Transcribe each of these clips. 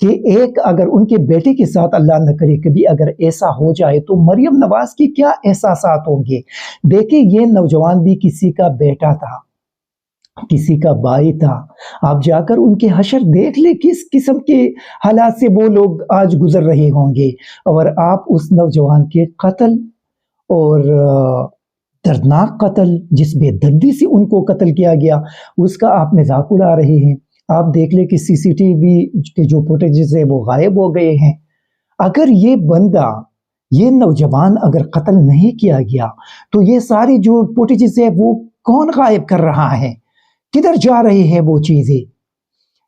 کہ ایک اگر ان کے بیٹے کے ساتھ اللہ نہ کرے کبھی اگر ایسا ہو جائے تو مریم نواز کی کیا احساسات ہوں گے. دیکھیں یہ نوجوان بھی کسی کا بیٹا تھا, کسی کا بھائی تھا. آپ جا کر ان کے حشر دیکھ لیں کس قسم کے حالات سے وہ لوگ آج گزر رہے ہوں گے, اور آپ اس نوجوان کے قتل اور دردناک قتل جس بے دردی سے ان کو قتل کیا گیا اس کا آپ مذاق اڑا رہے ہیں. آپ دیکھ لیں کہ سی سی ٹی وی کے جو فوٹیجز ہیں وہ غائب ہو گئے ہیں. اگر یہ بندہ یہ نوجوان اگر قتل نہیں کیا گیا تو یہ ساری جو فوٹیجز ہیں وہ کون غائب کر رہا ہے, کدھر جا رہے ہیں وہ چیزیں؟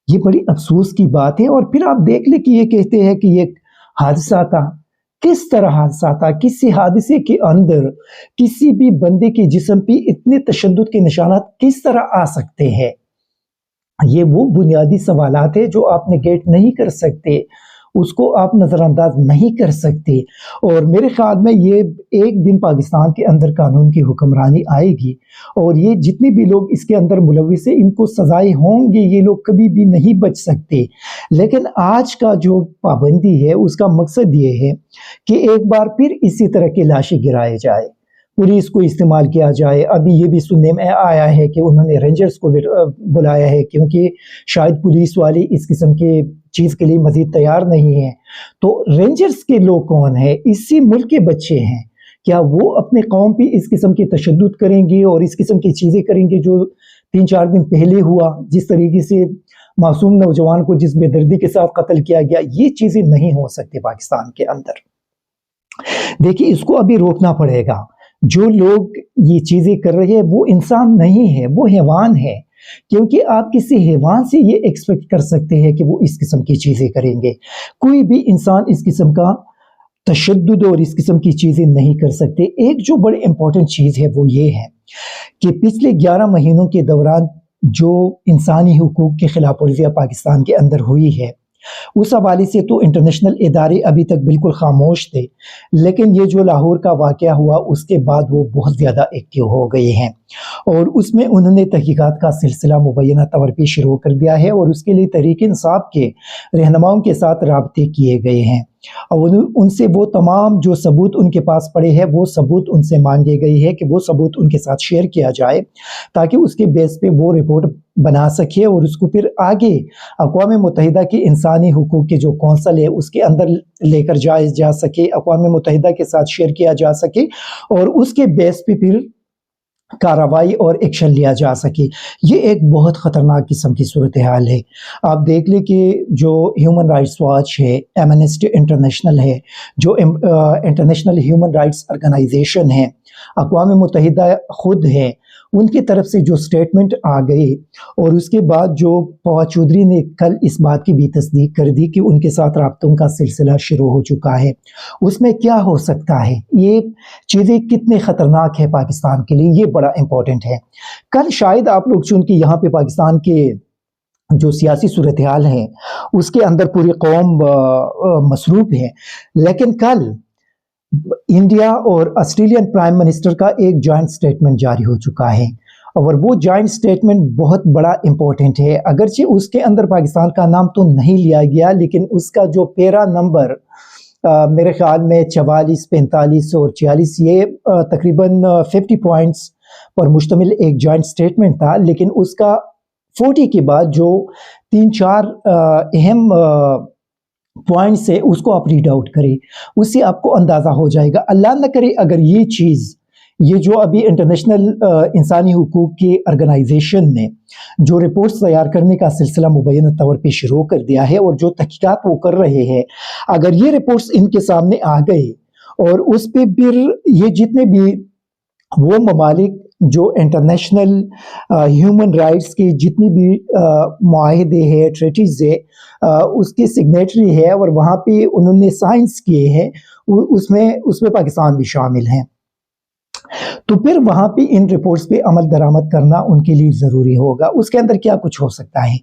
یہ بڑی افسوس کی بات ہے. اور پھر آپ دیکھ لیں کہ یہ کہتے ہیں کہ یہ حادثہ تھا. کس طرح حادثہ تھا؟ کسی حادثے کے اندر کسی بھی بندے کے جسم پہ اتنے تشدد کے نشانات کس طرح آ سکتے ہیں؟ یہ وہ بنیادی سوالات ہیں جو آپ نیگیٹ نہیں کر سکتے, اس کو آپ نظر انداز نہیں کر سکتے. اور میرے خیال میں یہ ایک دن پاکستان کے اندر قانون کی حکمرانی آئے گی اور یہ جتنے بھی لوگ اس کے اندر ملوث ہیں ان کو سزائیں ہوں گے, یہ لوگ کبھی بھی نہیں بچ سکتے. لیکن آج کا جو پابندی ہے اس کا مقصد یہ ہے کہ ایک بار پھر اسی طرح کی لاشیں گرائے جائے, پولیس کو استعمال کیا جائے. ابھی یہ بھی سننے میں آیا ہے کہ انہوں نے رینجرز کو بلایا ہے کیونکہ شاید پولیس والے اس قسم کے چیز کے لیے مزید تیار نہیں ہیں. تو رینجرز کے لوگ کون ہیں؟ اسی ملک کے بچے ہیں. کیا وہ اپنے قوم پہ اس قسم کی تشدد کریں گے اور اس قسم کی چیزیں کریں گے جو 3-4 دن پہلے ہوا, جس طریقے سے معصوم نوجوان کو جس بے دردی کے ساتھ قتل کیا گیا؟ یہ چیزیں نہیں ہو سکتی پاکستان کے اندر. دیکھیے اس کو ابھی روکنا پڑے گا. جو لوگ یہ چیزیں کر رہے ہیں وہ انسان نہیں ہے, وہ حیوان ہے. کیونکہ آپ کسی حیوان سے یہ ایکسپیکٹ کر سکتے ہیں کہ وہ اس قسم کی چیزیں کریں گے. کوئی بھی انسان اس قسم کا تشدد اور اس قسم کی چیزیں نہیں کر سکتے. ایک جو بڑی امپورٹنٹ چیز ہے وہ یہ ہے کہ پچھلے 11 مہینوں کے دوران جو انسانی حقوق کی خلاف ورزیاں پاکستان کے اندر ہوئی ہے اس حوالے سے تو انٹرنیشنل ادارے ابھی تک بالکل خاموش تھے, لیکن یہ جو لاہور کا واقعہ ہوا اس کے بعد وہ بہت زیادہ ایکٹیو ہو گئے ہیں اور اس میں انہوں نے تحقیقات کا سلسلہ مبینہ طور پہ شروع کر دیا ہے اور اس کے لیے تحریک انصاف کے رہنماؤں کے ساتھ رابطے کیے گئے ہیں اور ان سے وہ تمام جو ثبوت ان کے پاس پڑے ہیں وہ ثبوت ان سے مانگے گئے ہیں کہ وہ ثبوت ان کے ساتھ شیئر کیا جائے تاکہ اس کے بیس پہ وہ رپورٹ بنا سکے اور اس کو پھر آگے اقوام متحدہ کی انسانی حقوق کے جو کونسل ہے اس کے اندر لے کر جا سکے, اقوام متحدہ کے ساتھ شیئر کیا جا سکے اور اس کے بیس پہ پھر کارروائی اور ایکشن لیا جا سکے. یہ ایک بہت خطرناک قسم کی صورتحال ہے. آپ دیکھ لیں کہ جو ہیومن رائٹس واچ ہے, ایمنسٹی انٹرنیشنل ہے, جو انٹرنیشنل ہیومن رائٹس آرگنائزیشن ہے, اقوام متحدہ خود ہے, ان کی طرف سے جو سٹیٹمنٹ آ گئے اور اس کے بعد جو فواد چودھری نے کل اس بات کی بھی تصدیق کر دی کہ ان کے ساتھ رابطوں کا سلسلہ شروع ہو چکا ہے, اس میں کیا ہو سکتا ہے, یہ چیزیں کتنے خطرناک ہے پاکستان کے لیے, یہ بڑا امپورٹنٹ ہے. کل شاید آپ لوگ چونکہ یہاں پہ پاکستان کے جو سیاسی صورتحال ہیں اس کے اندر پوری قوم مصروف ہے, لیکن کل انڈیا اور آسٹریلین پرائم منسٹر کا ایک جوائنٹ سٹیٹمنٹ جاری ہو چکا ہے اور وہ جوائنٹ سٹیٹمنٹ بہت بڑا امپورٹنٹ ہے. اگرچہ اس کے اندر پاکستان کا نام تو نہیں لیا گیا, لیکن اس کا جو پیرا نمبر میرے خیال میں 44, 45 اور 46 یہ تقریباً 50 پوائنٹس پر مشتمل ایک جوائنٹ سٹیٹمنٹ تھا, لیکن اس کا 40 کے بعد جو 3-4 اہم پوائنٹس ہے اس کو آپ ریڈ آؤٹ کریں, اس سے آپ کو اندازہ ہو جائے گا. اللہ نہ کرے اگر یہ چیز یہ جو ابھی انٹرنیشنل انسانی حقوق کی آرگنائزیشن نے جو رپورٹس تیار کرنے کا سلسلہ مبینہ طور پہ شروع کر دیا ہے اور جو تحقیقات وہ کر رہے ہیں, اگر یہ رپورٹس ان کے سامنے آ گئے اور اس پہ پھر یہ جتنے بھی وہ ممالک جو انٹرنیشنل ہیومن رائٹس کے جتنی بھی معاہدے ہیں, ٹریٹیز ہے, اس کے سگنیٹری ہے اور وہاں پہ انہوں نے سائنس کیے ہیں, اس میں پاکستان بھی شامل ہیں. تو پھر وہاں پہ ان رپورٹس پہ عمل درآمد کرنا ان کے لیے ضروری ہوگا۔ اس کے اندر کیا کچھ ہو سکتا ہے؟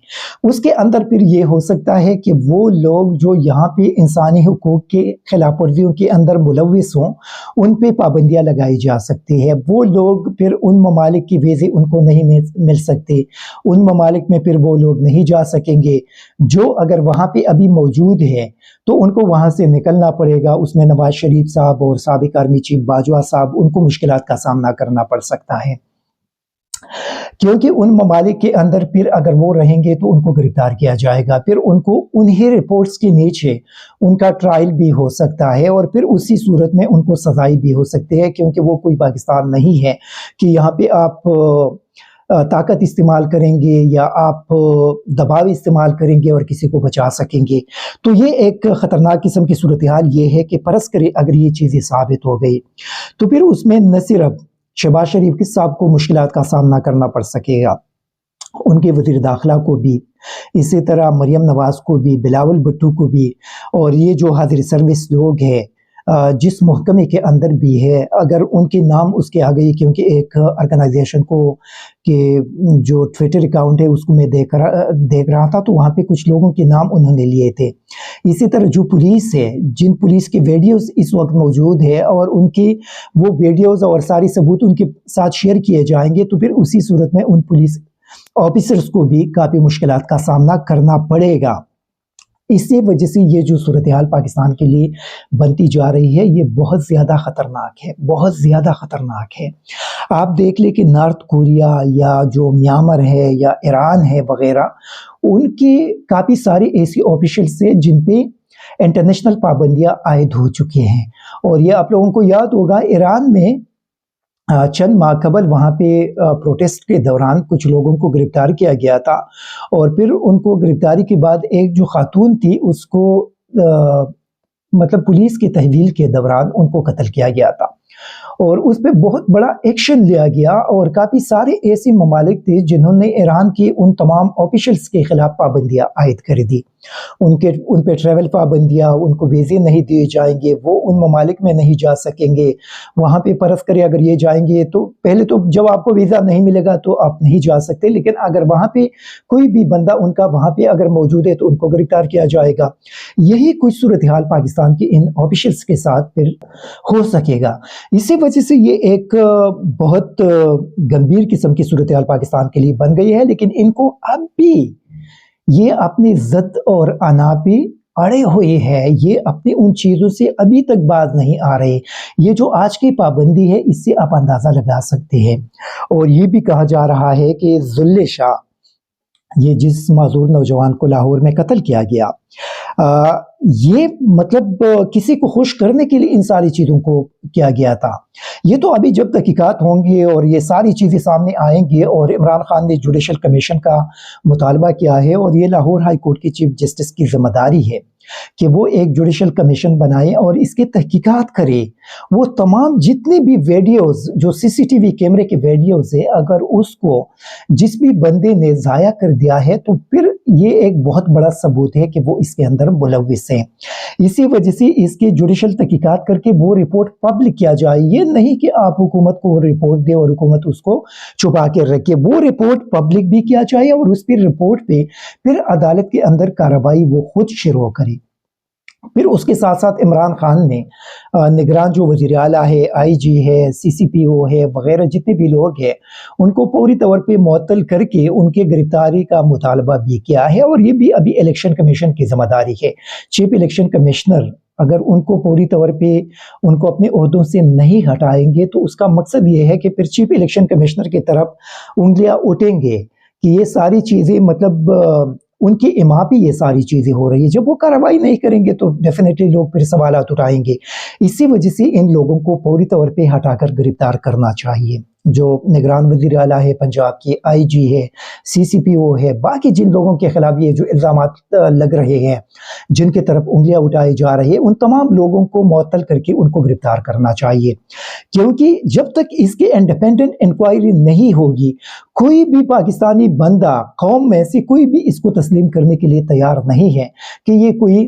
اس کے اندر پھر یہ ہو سکتا ہے کہ وہ لوگ جو یہاں پہ انسانی حقوق کے خلاف ورزیوں کے اندر ملوث ہوں، ان پہ پابندیاں لگائی جا سکتی ہے۔ وہ لوگ پھر ان ممالک کی ویزے ان کو نہیں مل سکتے، ان ممالک میں پھر وہ لوگ نہیں جا سکیں گے جو اگر وہاں پہ ابھی موجود ہے، تو ان کو وہاں سے نکلنا پڑے گا۔ اس میں نواز شریف صاحب اور سابق آرمی چیف باجوہ صاحب، ان کو مشکلات کا سامنا کرنا پڑ سکتا ہے، کیونکہ ان ممالک کے اندر پھر اگر وہ رہیں گے تو ان کو گرفتار کیا جائے گا، پھر ان کو انہی رپورٹس کے نیچے ان کا ٹرائل بھی ہو سکتا ہے، اور پھر اسی صورت میں ان کو سزائی بھی ہو سکتی ہے، کیونکہ وہ کوئی پاکستان نہیں ہے کہ یہاں پہ آپ طاقت استعمال کریں گے یا آپ دباؤ استعمال کریں گے اور کسی کو بچا سکیں گے۔ تو یہ ایک خطرناک قسم کی صورتحال یہ ہے کہ فرض کرے اگر یہ چیزیں ثابت ہو گئی تو پھر اس میں نہ صرف شہباز شریف کے صاحب کو مشکلات کا سامنا کرنا پڑ سکے گا، ان کے وزیر داخلہ کو بھی، اسی طرح مریم نواز کو بھی، بلاول بھٹو کو بھی، اور یہ جو حاضر سروس لوگ ہیں جس محکمے کے اندر بھی ہے، اگر ان کے نام اس کے آ گئی، کیونکہ ایک آرگنائزیشن کو کہ جو ٹویٹر اکاؤنٹ ہے اس کو میں دیکھ رہا تھا، تو وہاں پہ کچھ لوگوں کے نام انہوں نے لیے تھے۔ اسی طرح جو پولیس ہے، جن پولیس کی ویڈیوز اس وقت موجود ہے اور ان کی وہ ویڈیوز اور ساری ثبوت ان کے ساتھ شیئر کیے جائیں گے، تو پھر اسی صورت میں ان پولیس آفیسرز کو بھی کافی مشکلات کا سامنا کرنا پڑے گا۔ اسی وجہ سے یہ جو صورتحال پاکستان کے لیے بنتی جا رہی ہے، یہ بہت زیادہ خطرناک ہے، بہت زیادہ خطرناک ہے۔ آپ دیکھ لیں کہ نارتھ کوریا یا جو میانمار ہے یا ایران ہے وغیرہ، ان کی کافی ساری ایسی آفیشلز ہیں جن پہ انٹرنیشنل پابندیاں عائد ہو چکے ہیں، اور یہ آپ لوگوں کو یاد ہوگا ایران میں چند ماہ قبل وہاں پہ پروٹیسٹ کے دوران کچھ لوگوں کو گرفتار کیا گیا تھا، اور پھر ان کو گرفتاری کے بعد ایک جو خاتون تھی اس کو مطلب پولیس کی تحویل کے دوران ان کو قتل کیا گیا تھا، اور اس پہ بہت بڑا ایکشن لیا گیا، اور کافی سارے ایسے ممالک تھے جنہوں نے ایران کی ان تمام آفیشلز کے خلاف پابندیاں عائد کر دی، ان پہ ٹریول پابندیاں، ان کو ویزے نہیں دیے جائیں گے، وہ ان ممالک میں نہیں جا سکیں گے، وہاں پہ فرض کرے اگر یہ جائیں گے تو پہلے تو جب آپ کو ویزا نہیں ملے گا تو آپ نہیں جا سکتے، لیکن اگر وہاں پہ کوئی بھی بندہ ان کا وہاں پہ اگر موجود ہے تو ان کو گرفتار کیا جائے گا۔ یہی کچھ صورتحال پاکستان کی ان آفیشلز کے ساتھ پھر ہو سکے گا۔ اسی وجہ سے یہ ایک بہت گمبھیر قسم کی صورتحال پاکستان کے لیے بن گئی ہے، لیکن ان کو اب بھی یہ اپنی ضد اور انا پہ اڑے ہوئے ہے، یہ اپنی ان چیزوں سے ابھی تک باز نہیں آ رہے۔ یہ جو آج کی پابندی ہے اس سے آپ اندازہ لگا سکتے ہیں، اور یہ بھی کہا جا رہا ہے کہ ذل شاہ، یہ جس معذور نوجوان کو لاہور میں قتل کیا گیا، یہ مطلب کسی کو خوش کرنے کے لیے ان ساری چیزوں کو کیا گیا تھا۔ یہ تو ابھی جب تحقیقات ہوں گے اور یہ ساری چیزیں سامنے آئیں گے، اور عمران خان نے جوڈیشل کمیشن کا مطالبہ کیا ہے، اور یہ لاہور ہائی کورٹ کے چیف جسٹس کی ذمہ داری ہے کہ وہ ایک جوڈیشل کمیشن بنائے اور اس کی تحقیقات کرے۔ وہ تمام جتنے بھی ویڈیوز جو سی سی ٹی وی کیمرے کے ویڈیوز ہیں، اگر اس کو جس بھی بندے نے ضائع کر دیا ہے تو پھر یہ ایک بہت بڑا ثبوت ہے کہ وہ اس کے اندر ملوث ہیں۔ اسی وجہ سے اس کی جوڈیشل تحقیقات کر کے وہ رپورٹ پبلک کیا جائے، یہ نہیں کہ آپ حکومت کو رپورٹ دے اور حکومت اس کو چھپا کے رکھے، وہ رپورٹ پبلک بھی کیا جائے، اور اس پہ رپورٹ پہ پھر عدالت کے اندر کارروائی وہ خود شروع کرے۔ پھر اس کے ساتھ ساتھ عمران خان نے نگران جو وزیر اعلیٰ ہے، آئی جی ہے، سی سی پی او ہے وغیرہ جتنے بھی لوگ ہیں، ان کو پوری طور پہ معطل کر کے ان کے گرفتاری کا مطالبہ بھی کیا ہے، اور یہ بھی ابھی الیکشن کمیشن کی ذمہ داری ہے۔ چیف الیکشن کمشنر اگر ان کو پوری طور پہ ان کو اپنے عہدوں سے نہیں ہٹائیں گے تو اس کا مقصد یہ ہے کہ پھر چیف الیکشن کمشنر کی طرف انگلیاں اٹھیں گے کہ یہ ساری چیزیں مطلب ان کی اما پہ یہ ساری چیزیں ہو رہی ہیں۔ جب وہ کارروائی نہیں کریں گے تو ڈیفینیٹلی لوگ پھر سوالات اٹھائیں گے۔ اسی وجہ سے ان لوگوں کو فوری طور پہ ہٹا کر گرفتار کرنا چاہیے، جو نگران وزیر اعلیٰ ہے پنجاب کی، آئی جی ہے، سی سی پی او ہے، باقی جن لوگوں کے خلاف یہ جو الزامات لگ رہے ہیں، جن کے طرف انگلیاں اٹھائی جا رہی ہیں، ان تمام لوگوں کو معطل کر کے ان کو گرفتار کرنا چاہیے، کیونکہ جب تک اس کی انڈیپینڈنٹ انکوائری نہیں ہوگی، کوئی بھی پاکستانی بندہ قوم میں سے کوئی بھی اس کو تسلیم کرنے کے لیے تیار نہیں ہے کہ یہ کوئی